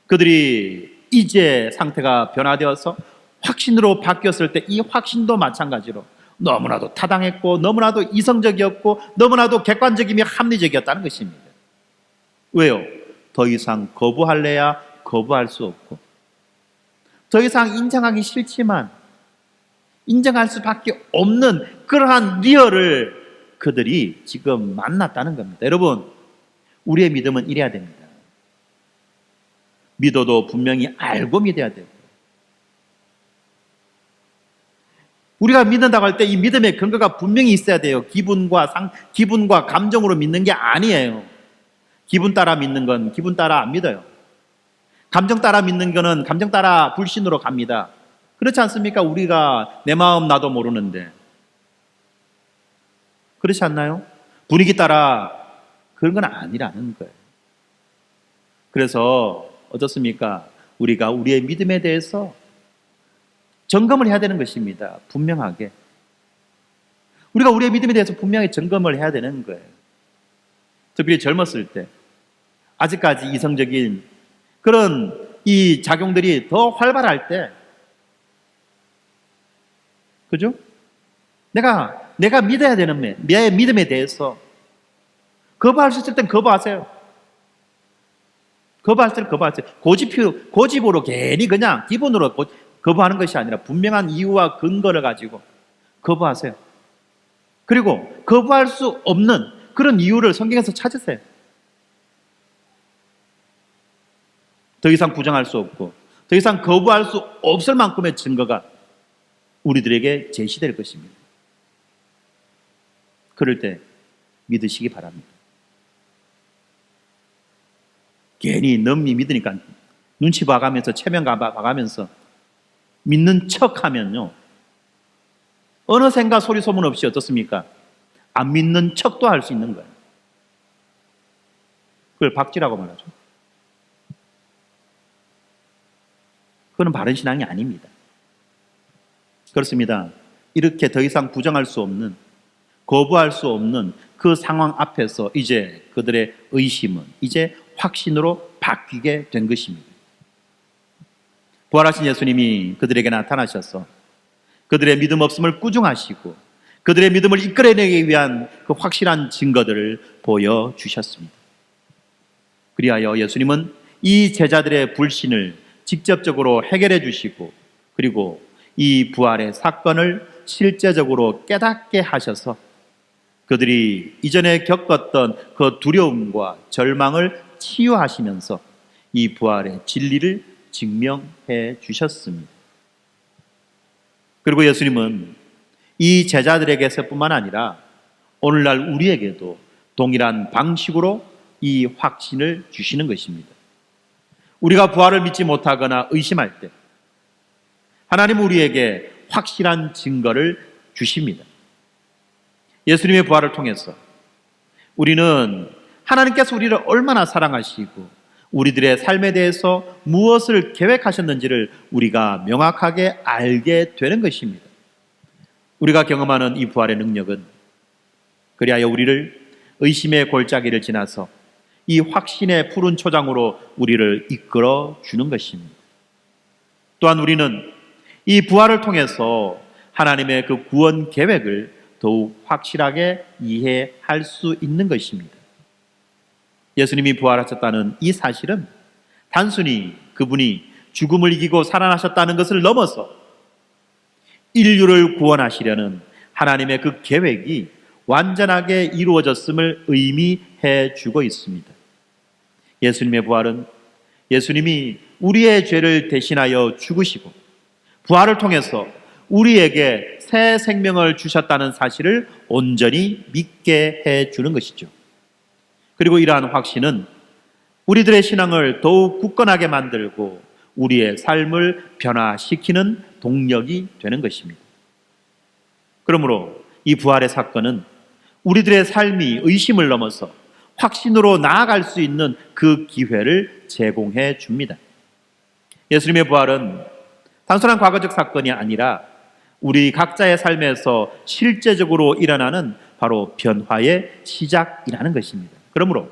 그들이 이제 상태가 변화되어서 확신으로 바뀌었을 때 이 확신도 마찬가지로 너무나도 타당했고 너무나도 이성적이었고 너무나도 객관적이며 합리적이었다는 것입니다. 왜요? 더 이상 거부할래야 거부할 수 없고, 더 이상 인정하기 싫지만 인정할 수밖에 없는 그러한 리얼을 그들이 지금 만났다는 겁니다. 여러분, 우리의 믿음은 이래야 됩니다. 믿어도 분명히 알고 믿어야 되고, 우리가 믿는다고 할 때 이 믿음의 근거가 분명히 있어야 돼요. 기분과 감정으로 믿는 게 아니에요. 기분 따라 믿는 건 기분 따라 안 믿어요. 감정 따라 믿는 거는 감정 따라 불신으로 갑니다. 그렇지 않습니까? 우리가 내 마음 나도 모르는데. 그렇지 않나요? 분위기 따라 그런 건 아니라는 거예요. 그래서 어떻습니까? 우리가 우리의 믿음에 대해서 점검을 해야 되는 것입니다. 분명하게. 우리가 우리의 믿음에 대해서 분명히 점검을 해야 되는 거예요. 특별히 젊었을 때, 아직까지 이성적인 그런 이 작용들이 더 활발할 때, 그죠? 내가 믿어야 되는 내 믿음에 대해서 거부할 수 있을 땐 거부하세요. 거부할 때는 거부하세요. 고집으로 괜히 그냥 기본으로 거부하는 것이 아니라 분명한 이유와 근거를 가지고 거부하세요. 그리고 거부할 수 없는 그런 이유를 성경에서 찾으세요. 더 이상 부정할 수 없고 더 이상 거부할 수 없을 만큼의 증거가 우리들에게 제시될 것입니다. 그럴 때 믿으시기 바랍니다. 괜히 너무 믿으니까 눈치 봐가면서 체면 봐가면서 믿는 척하면요, 어느 생각 소리 소문 없이 어떻습니까? 안 믿는 척도 할 수 있는 거예요. 그걸 박지라고 말하죠. 그건 바른 신앙이 아닙니다. 그렇습니다. 이렇게 더 이상 부정할 수 없는, 거부할 수 없는 그 상황 앞에서 이제 그들의 의심은 이제 확신으로 바뀌게 된 것입니다. 부활하신 예수님이 그들에게 나타나셔서 그들의 믿음 없음을 꾸중하시고 그들의 믿음을 이끌어내기 위한 그 확실한 증거들을 보여주셨습니다. 그리하여 예수님은 이 제자들의 불신을 직접적으로 해결해 주시고, 그리고 이 부활의 사건을 실제적으로 깨닫게 하셔서 그들이 이전에 겪었던 그 두려움과 절망을 치유하시면서 이 부활의 진리를 증명해 주셨습니다. 그리고 예수님은 이 제자들에게서뿐만 아니라 오늘날 우리에게도 동일한 방식으로 이 확신을 주시는 것입니다. 우리가 부활을 믿지 못하거나 의심할 때 하나님은 우리에게 확실한 증거를 주십니다. 예수님의 부활을 통해서 우리는 하나님께서 우리를 얼마나 사랑하시고 우리들의 삶에 대해서 무엇을 계획하셨는지를 우리가 명확하게 알게 되는 것입니다. 우리가 경험하는 이 부활의 능력은 그리하여 우리를 의심의 골짜기를 지나서 이 확신의 푸른 초장으로 우리를 이끌어 주는 것입니다. 또한 우리는 이 부활을 통해서 하나님의 그 구원 계획을 더욱 확실하게 이해할 수 있는 것입니다. 예수님이 부활하셨다는 이 사실은 단순히 그분이 죽음을 이기고 살아나셨다는 것을 넘어서 인류를 구원하시려는 하나님의 그 계획이 완전하게 이루어졌음을 의미해 주고 있습니다. 예수님의 부활은 예수님이 우리의 죄를 대신하여 죽으시고 부활을 통해서 우리에게 새 생명을 주셨다는 사실을 온전히 믿게 해 주는 것이죠. 그리고 이러한 확신은 우리들의 신앙을 더욱 굳건하게 만들고 우리의 삶을 변화시키는 동력이 되는 것입니다. 그러므로 이 부활의 사건은 우리들의 삶이 의심을 넘어서 확신으로 나아갈 수 있는 그 기회를 제공해 줍니다. 예수님의 부활은 단순한 과거적 사건이 아니라 우리 각자의 삶에서 실제적으로 일어나는 바로 변화의 시작이라는 것입니다. 그러므로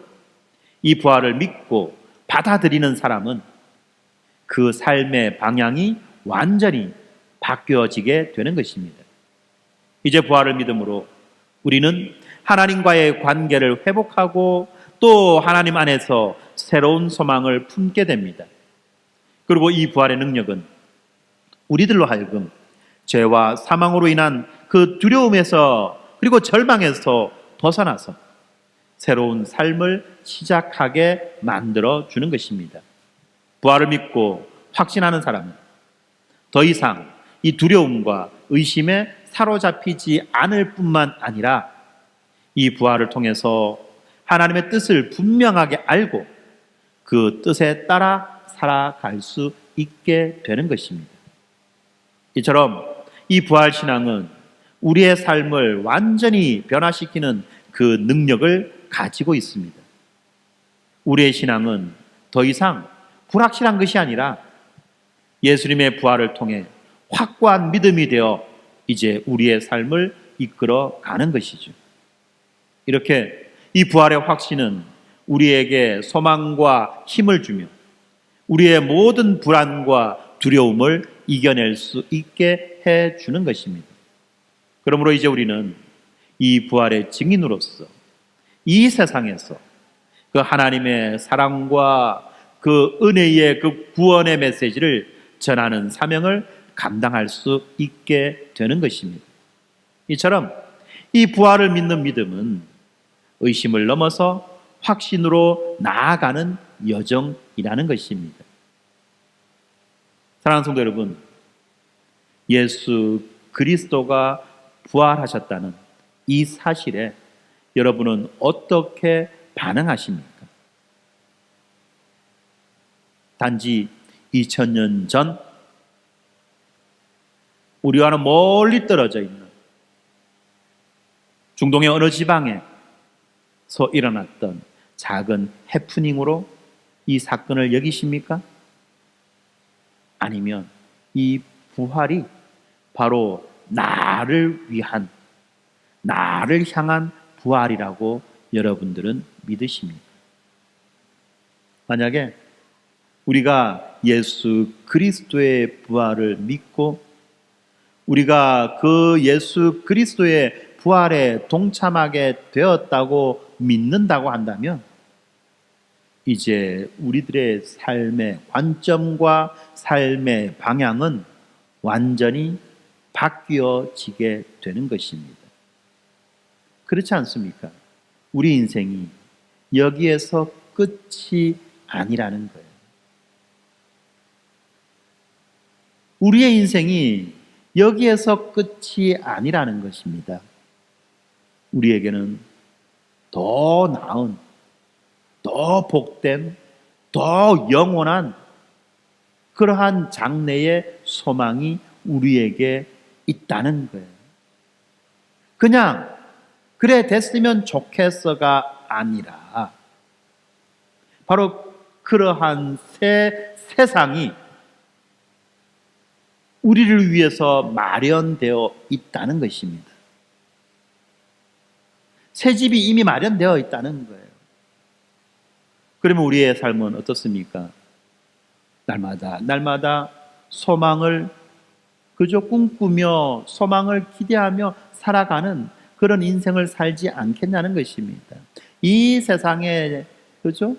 이 부활을 믿고 받아들이는 사람은 그 삶의 방향이 완전히 바뀌어지게 되는 것입니다. 이제 부활을 믿음으로 우리는 하나님과의 관계를 회복하고 또 하나님 안에서 새로운 소망을 품게 됩니다. 그리고 이 부활의 능력은 우리들로 하여금 죄와 사망으로 인한 그 두려움에서 그리고 절망에서 벗어나서 새로운 삶을 시작하게 만들어 주는 것입니다. 부활을 믿고 확신하는 사람은 더 이상 이 두려움과 의심에 사로잡히지 않을 뿐만 아니라 이 부활을 통해서 하나님의 뜻을 분명하게 알고 그 뜻에 따라 살아갈 수 있게 되는 것입니다. 이처럼 이 부활 신앙은 우리의 삶을 완전히 변화시키는 그 능력을 가지고 있습니다. 우리의 신앙은 더 이상 불확실한 것이 아니라 예수님의 부활을 통해 확고한 믿음이 되어 이제 우리의 삶을 이끌어 가는 것이죠. 이렇게 이 부활의 확신은 우리에게 소망과 힘을 주며 우리의 모든 불안과 두려움을 이겨낼 수 있게 해 주는 것입니다. 그러므로 이제 우리는 이 부활의 증인으로서 이 세상에서 그 하나님의 사랑과 그 은혜의 그 구원의 메시지를 전하는 사명을 감당할 수 있게 되는 것입니다. 이처럼 이 부활을 믿는 믿음은 의심을 넘어서 확신으로 나아가는 여정이라는 것입니다. 사랑하는 성도 여러분, 예수 그리스도가 부활하셨다는 이 사실에 여러분은 어떻게 반응하십니까? 단지 2000년 전 우리와는 멀리 떨어져 있는 중동의 어느 지방에서 일어났던 작은 해프닝으로 이 사건을 여기십니까? 아니면 이 부활이 바로 나를 위한, 나를 향한 부활이라고 여러분들은 믿으십니까? 만약에 우리가 예수 그리스도의 부활을 믿고 우리가 그 예수 그리스도의 부활에 동참하게 되었다고 믿는다고 한다면 이제 우리들의 삶의 관점과 삶의 방향은 완전히 바뀌어지게 되는 것입니다. 그렇지 않습니까? 우리 인생이 여기에서 끝이 아니라는 거예요. 우리의 인생이 여기에서 끝이 아니라는 것입니다. 우리에게는 더 나은, 더 복된, 더 영원한 그러한 장래의 소망이 우리에게 있다는 거예요. 그냥 그래 됐으면 좋겠어가 아니라 바로 그러한 새 세상이 우리를 위해서 마련되어 있다는 것입니다. 새 집이 이미 마련되어 있다는 거예요. 그러면 우리의 삶은 어떻습니까? 날마다 소망을 그저 꿈꾸며 소망을 기대하며 살아가는 그런 인생을 살지 않겠냐는 것입니다. 이 세상에 그죠?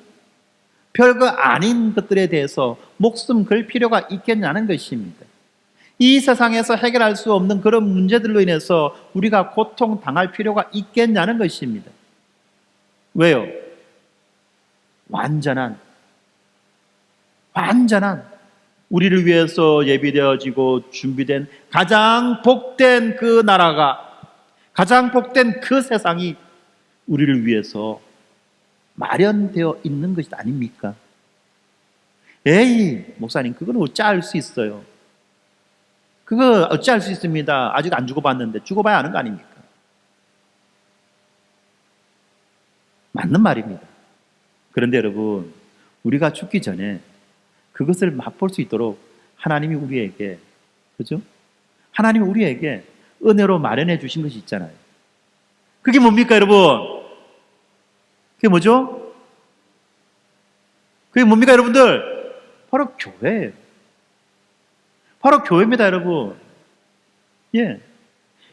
별거 아닌 것들에 대해서 목숨 걸 필요가 있겠냐는 것입니다. 이 세상에서 해결할 수 없는 그런 문제들로 인해서 우리가 고통당할 필요가 있겠냐는 것입니다. 왜요? 완전한 우리를 위해서 예비되어지고 준비된 가장 복된 그 나라가, 가장 복된 그 세상이 우리를 위해서 마련되어 있는 것이 아닙니까? 에이, 목사님, 그건 어찌 알 수 있어요? 그거 어찌 알 수 있습니다. 아직 안 죽어봤는데. 죽어봐야 아는 거 아닙니까? 맞는 말입니다. 그런데 여러분, 우리가 죽기 전에 그것을 맛볼 수 있도록 하나님이 우리에게, 그죠? 하나님이 우리에게 은혜로 마련해 주신 것이 있잖아요. 그게 뭡니까, 여러분? 그게 뭐죠? 그게 뭡니까, 여러분들? 바로 교회예요. 바로 교회입니다, 여러분. 예.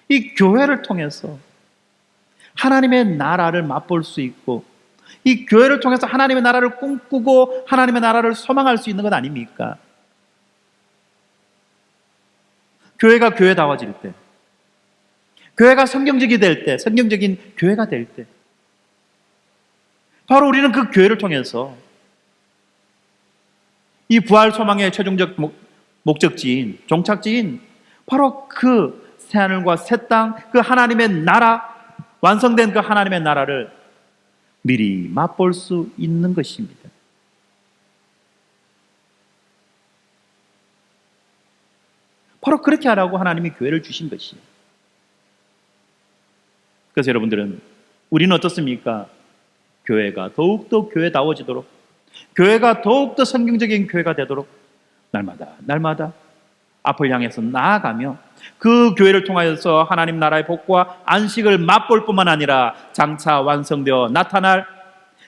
이 교회를 통해서 하나님의 나라를 맛볼 수 있고, 이 교회를 통해서 하나님의 나라를 꿈꾸고 하나님의 나라를 소망할 수 있는 것 아닙니까? 교회가 교회다워질 때, 교회가 성경적이 될 때, 성경적인 교회가 될 때, 바로 우리는 그 교회를 통해서 이 부활 소망의 최종적 목적지인, 종착지인 바로 그 새하늘과 새 땅, 그 하나님의 나라, 완성된 그 하나님의 나라를 미리 맛볼 수 있는 것입니다. 바로 그렇게 하라고 하나님이 교회를 주신 것이에요. 그래서 여러분들은, 우리는 어떻습니까? 교회가 더욱더 교회다워지도록, 교회가 더욱더 성경적인 교회가 되도록 날마다 앞을 향해서 나아가며 그 교회를 통하여서 하나님 나라의 복과 안식을 맛볼 뿐만 아니라 장차 완성되어 나타날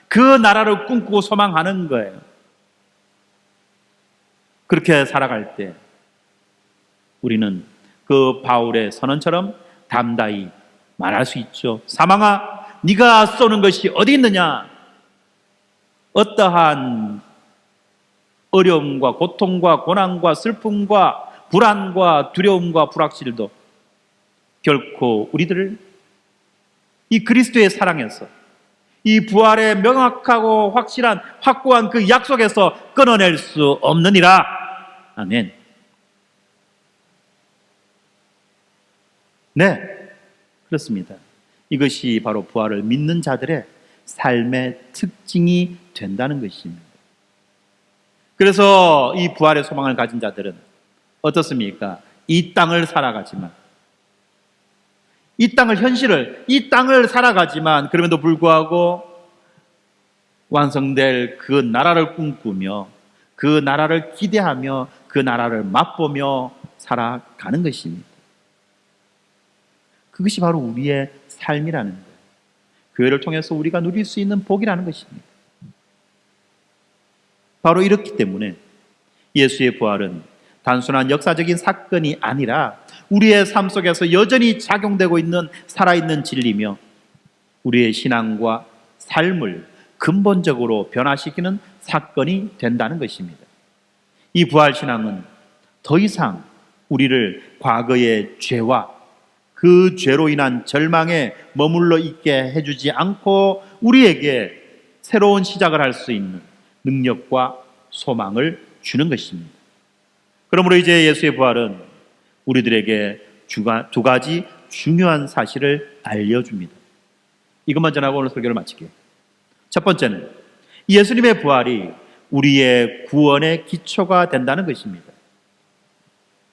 그 나라를 꿈꾸고 소망하는 거예요. 그렇게 살아갈 때 우리는 그 바울의 선언처럼 담다히 말할 수 있죠. 사망아, 네가 쏘는 것이 어디 있느냐? 어떠한 어려움과 고통과 고난과 슬픔과 불안과 두려움과 불확실도 결코 우리들을 이 그리스도의 사랑에서, 이 부활의 명확하고 확실한 확고한 그 약속에서 끊어낼 수 없느니라. 아멘. 네, 그렇습니다. 이것이 바로 부활을 믿는 자들의 삶의 특징이 된다는 것입니다. 그래서 이 부활의 소망을 가진 자들은 어떻습니까? 이 땅을 살아가지만, 이 땅을, 현실을, 이 땅을 살아가지만 그럼에도 불구하고 완성될 그 나라를 꿈꾸며 그 나라를 기대하며 그 나라를 맛보며 살아가는 것입니다. 그것이 바로 우리의 삶이라는 거예요. 교회를 통해서 우리가 누릴 수 있는 복이라는 것입니다. 바로 이렇기 때문에 예수의 부활은 단순한 역사적인 사건이 아니라 우리의 삶 속에서 여전히 작용되고 있는 살아있는 진리며 우리의 신앙과 삶을 근본적으로 변화시키는 사건이 된다는 것입니다. 이 부활신앙은 더 이상 우리를 과거의 죄와 그 죄로 인한 절망에 머물러 있게 해주지 않고 우리에게 새로운 시작을 할 수 있는 능력과 소망을 주는 것입니다. 그러므로 이제 예수의 부활은 우리들에게 두 가지 중요한 사실을 알려줍니다. 이것만 전하고 오늘 설교를 마칠게요. 첫 번째는 예수님의 부활이 우리의 구원의 기초가 된다는 것입니다.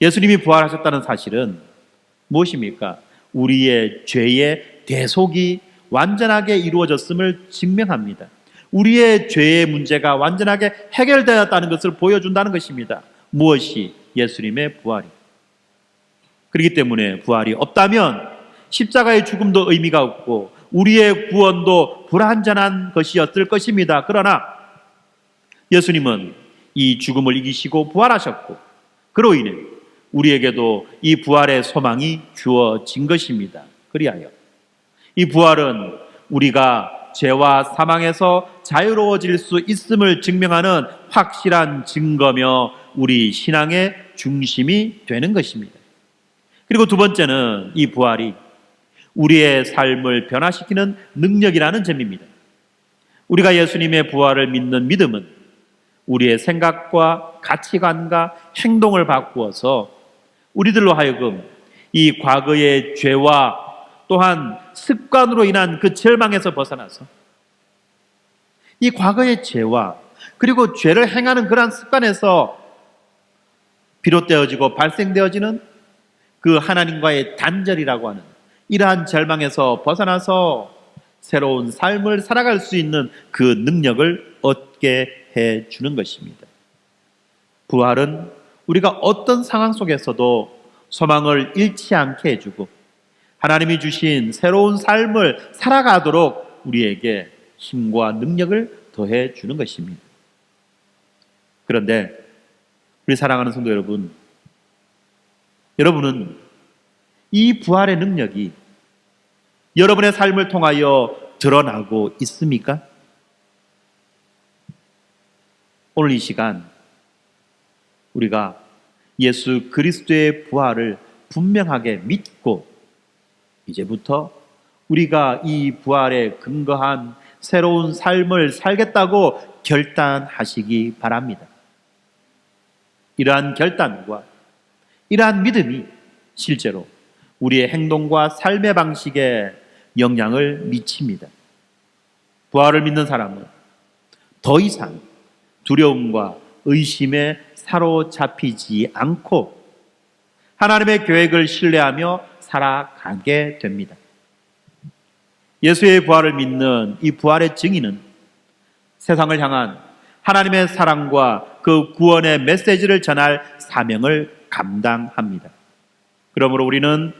예수님이 부활하셨다는 사실은 무엇입니까? 우리의 죄의 대속이 완전하게 이루어졌음을 증명합니다. 우리의 죄의 문제가 완전하게 해결되었다는 것을 보여준다는 것입니다. 무엇이? 예수님의 부활이. 그렇기 때문에 부활이 없다면 십자가의 죽음도 의미가 없고 우리의 구원도 불완전한 것이었을 것입니다. 그러나 예수님은 이 죽음을 이기시고 부활하셨고 그로 인해 우리에게도 이 부활의 소망이 주어진 것입니다. 그리하여 이 부활은 우리가 죄와 사망에서 자유로워질 수 있음을 증명하는 확실한 증거며 우리 신앙의 중심이 되는 것입니다. 그리고 두 번째는 이 부활이 우리의 삶을 변화시키는 능력이라는 점입니다. 우리가 예수님의 부활을 믿는 믿음은 우리의 생각과 가치관과 행동을 바꾸어서 우리들로 하여금 이 과거의 죄와 또한 습관으로 인한 그 절망에서 벗어나서 이 과거의 죄와 그리고 죄를 행하는 그러한 습관에서 비롯되어지고 발생되어지는 그 하나님과의 단절이라고 하는 이러한 절망에서 벗어나서 새로운 삶을 살아갈 수 있는 그 능력을 얻게 해주는 것입니다. 부활은 우리가 어떤 상황 속에서도 소망을 잃지 않게 해주고 하나님이 주신 새로운 삶을 살아가도록 우리에게 힘과 능력을 더해 주는 것입니다. 그런데 우리 사랑하는 성도 여러분, 여러분은 이 부활의 능력이 여러분의 삶을 통하여 드러나고 있습니까? 오늘 이 시간 우리가 예수 그리스도의 부활을 분명하게 믿고 이제부터 우리가 이 부활에 근거한 새로운 삶을 살겠다고 결단하시기 바랍니다. 이러한 결단과 이러한 믿음이 실제로 우리의 행동과 삶의 방식에 영향을 미칩니다. 부활을 믿는 사람은 더 이상 두려움과 의심에 사로잡히지 않고 하나님의 계획을 신뢰하며 살아가게 됩니다. 예수의 부활을 믿는 이 부활의 증인은 세상을 향한 하나님의 사랑과 그 구원의 메시지를 전할 사명을 감당합니다. 그러므로 우리는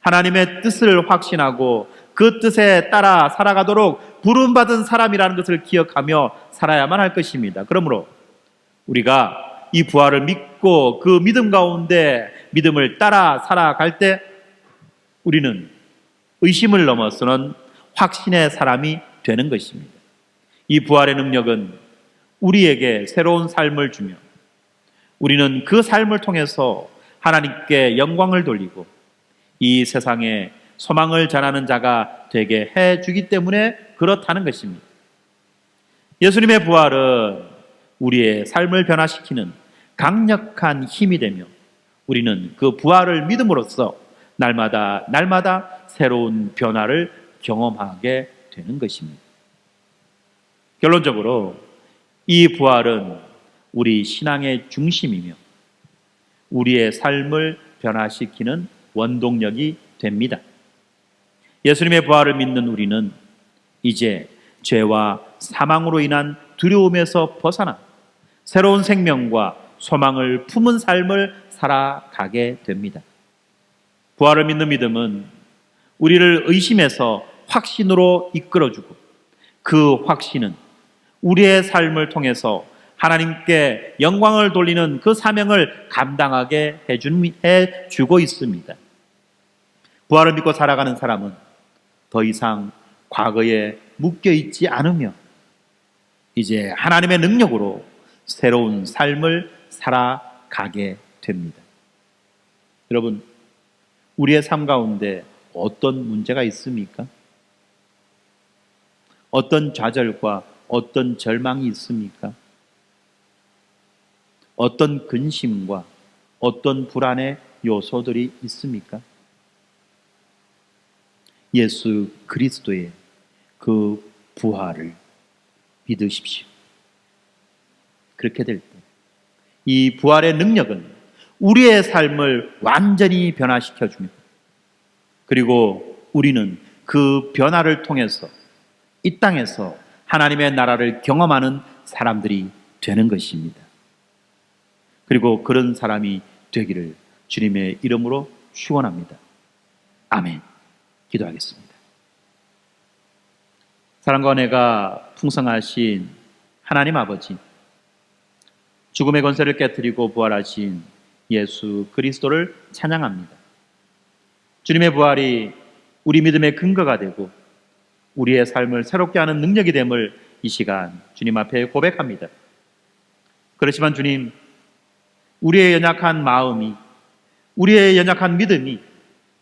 하나님의 뜻을 확신하고 그 뜻에 따라 살아가도록 부름받은 사람이라는 것을 기억하며 살아야만 할 것입니다. 그러므로 우리가 이 부활을 믿고 그 믿음 가운데 믿음을 따라 살아갈 때 우리는 의심을 넘어서는 확신의 사람이 되는 것입니다. 이 부활의 능력은 우리에게 새로운 삶을 주며 우리는 그 삶을 통해서 하나님께 영광을 돌리고 이 세상에 소망을 전하는 자가 되게 해주기 때문에 그렇다는 것입니다. 예수님의 부활은 우리의 삶을 변화시키는 강력한 힘이 되며 우리는 그 부활을 믿음으로써 날마다 새로운 변화를 경험하게 되는 것입니다. 결론적으로 이 부활은 우리 신앙의 중심이며 우리의 삶을 변화시키는 원동력이 됩니다. 예수님의 부활을 믿는 우리는 이제 죄와 사망으로 인한 두려움에서 벗어나 새로운 생명과 소망을 품은 삶을 살아가게 됩니다. 부활을 믿는 믿음은 우리를 의심에서 확신으로 이끌어주고 그 확신은 우리의 삶을 통해서 하나님께 영광을 돌리는 그 사명을 감당하게 해주고 있습니다. 부활을 믿고 살아가는 사람은 더 이상 과거에 묶여있지 않으며 이제 하나님의 능력으로 새로운 삶을 살아가게 됩니다. 여러분, 우리의 삶 가운데 어떤 문제가 있습니까? 어떤 좌절과 어떤 절망이 있습니까? 어떤 근심과 어떤 불안의 요소들이 있습니까? 예수 그리스도의 그 부활을 믿으십시오. 그렇게 될 때 이 부활의 능력은 우리의 삶을 완전히 변화시켜주며 그리고 우리는 그 변화를 통해서 이 땅에서 하나님의 나라를 경험하는 사람들이 되는 것입니다. 그리고 그런 사람이 되기를 주님의 이름으로 축원합니다. 아멘. 기도하겠습니다. 사랑과 은혜가 풍성하신 하나님 아버지, 죽음의 권세를 깨뜨리고 부활하신 예수 그리스도를 찬양합니다. 주님의 부활이 우리 믿음의 근거가 되고 우리의 삶을 새롭게 하는 능력이 됨을 이 시간 주님 앞에 고백합니다. 그렇지만 주님, 우리의 연약한 마음이, 우리의 연약한 믿음이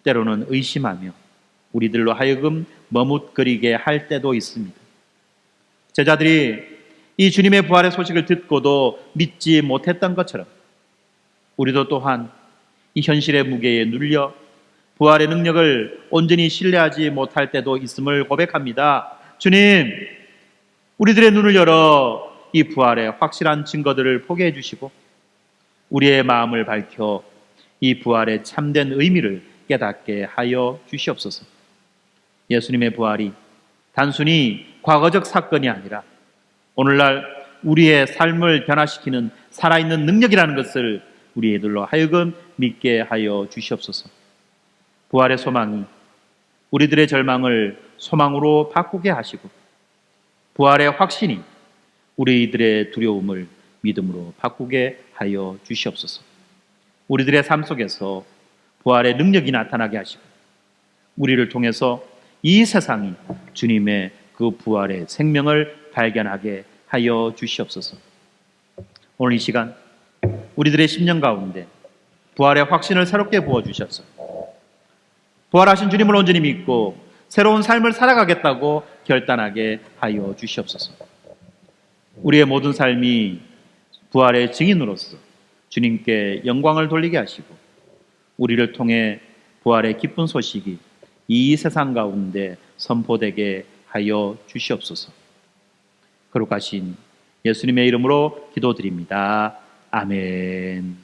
때로는 의심하며 우리들로 하여금 머뭇거리게 할 때도 있습니다. 제자들이 이 주님의 부활의 소식을 듣고도 믿지 못했던 것처럼 우리도 또한 이 현실의 무게에 눌려 부활의 능력을 온전히 신뢰하지 못할 때도 있음을 고백합니다. 주님, 우리들의 눈을 열어 이 부활의 확실한 증거들을 보게 해주시고 우리의 마음을 밝혀 이 부활의 참된 의미를 깨닫게 하여 주시옵소서. 예수님의 부활이 단순히 과거적 사건이 아니라 오늘날 우리의 삶을 변화시키는 살아있는 능력이라는 것을 우리 애들로 하여금 믿게 하여 주시옵소서. 부활의 소망이 우리들의 절망을 소망으로 바꾸게 하시고 부활의 확신이 우리들의 두려움을 믿음으로 바꾸게 하여 주시옵소서. 우리들의 삶 속에서 부활의 능력이 나타나게 하시고 우리를 통해서 이 세상이 주님의 그 부활의 생명을 발견하게 하여 주시옵소서. 오늘 이 시간 우리들의 심령 가운데 부활의 확신을 새롭게 부어주셔서 부활하신 주님을 온전히 믿고 새로운 삶을 살아가겠다고 결단하게 하여 주시옵소서. 우리의 모든 삶이 부활의 증인으로서 주님께 영광을 돌리게 하시고 우리를 통해 부활의 기쁜 소식이 이 세상 가운데 선포되게 하여 주시옵소서. 거룩하신 예수님의 이름으로 기도드립니다. 아멘.